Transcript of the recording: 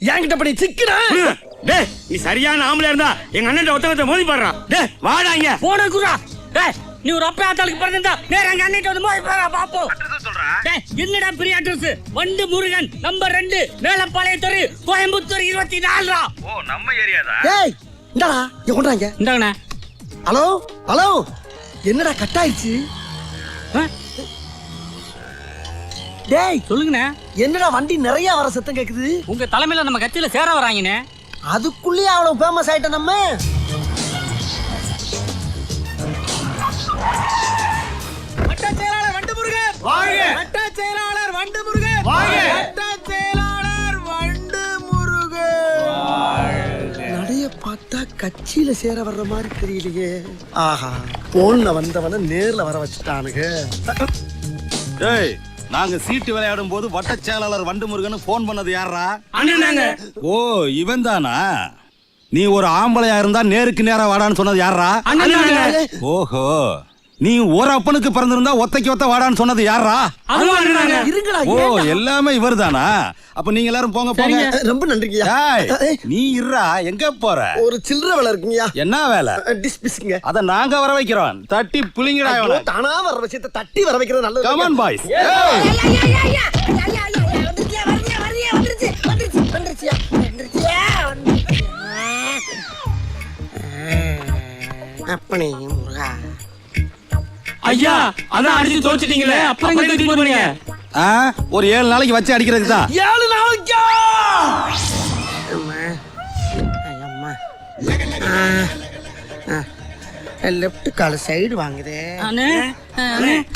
என்கிட்ட பண்ணி சிக்கிறா. டேய் நீ சரியான ஆம்பளை இருந்தா எங்க அண்ணன் ஒருத்தவங்க மோதி பாடுறான். டேய் வாடா இங்க. போன குரா. டேய் நீ ஒரு அப்பா ஆத்தாளுக்கு பிறந்தா நேரா எங்க அண்ணன் வந்து மோதி பாடுறா பாப்போம். அட்ரஸ் சொல்றா. டேய் என்னடா பெரிய அட்ரஸ்? வண்டு முருகன் நம்பர் 2 மேலப்பாளையம் தெரு கோயம்புத்தூர் 24. ஓ நம்ம ஏரியாடா. டேய் இந்தடா இங்க கொண்டாங்க. இந்தாங்கண்ணா. ஹலோ ஹலோ என்னடா கட் ஆயிடுச்சு? டேய் சொல்லுங்கண்ணே. என்னடா வண்டி நிறைய வர சத்தம் கேக்குது? உங்க தலைமையில நம்ம கட்சியில சேர வராங்கண்ணே. அதுக்குள்ளேயே அவ்வளவு ஃபேமஸ் ஆயிட்ட நம்ம. வட்ட செயலாளர் வண்டு முருகன் வாங்க. வட்ட செயலாளர் வண்டு முருகன் வாங்க. வட்ட செயலாளர் வண்டு முருகன் நடைய பார்த்தா கட்சியில சேர வர்ற மாதிரி தெரியலையே. ஆஹா போன்ல வந்தவன நேர்ல வர வச்சுட்டானுங்க. டேய் நாங்க சீட்டு விளையாடும் போது வட்ட செயலாளர் வண்டு முருகன் போன் பண்ணது யாரா? அண்ணனாங்க. ஓ இவன் தானா? நீ ஒரு ஆம்பளையா இருந்தா நேருக்கு நேரா வாடான்னு சொன்னது யாரா? அண்ணனாங்க. ஓஹோ நீ ஒரு அப்பனுக்கு பிறந்திருந்தா ஒத்தைக்கு ஒத்த வாடான்னு சொன்னது யாரா? அதுவும் அண்ணனாங்க. இருங்கடா ஓ ஏன்டா? எல்லாமே இவர்தானா? அப்ப நீங்க எல்லாரும் போங்க போங்க. ரொம்ப நன்றிங்கய்யா. டேய் நீ இருடா, எங்க போற? ஒரு சில்லற வேலை இருக்குங்கய்யா. என்ன வேலை? டிஸ்பிஸ்ங்க. அத நாங்க வர வைக்கிறோம். தட்டி புளிங்கடா ஐயோ, இவனை. தானா வர விஷயத்தை தட்டி வர வைக்கிறது நல்லது. Come on boys. அப்பனே முருகா. ஐயா அதான் அடிச்சு தோச்சிட்டீங்களே அப்புறம் எங்க தூக்கி போறீங்க? ஆ, ஒரு 7 நாளைக்கு வச்சு அடிக்கிறதுக்கு தான். 7 நாளைக்கா? அம்மா ஐயம்மா. Left call side வாங்குதே. அண்ணே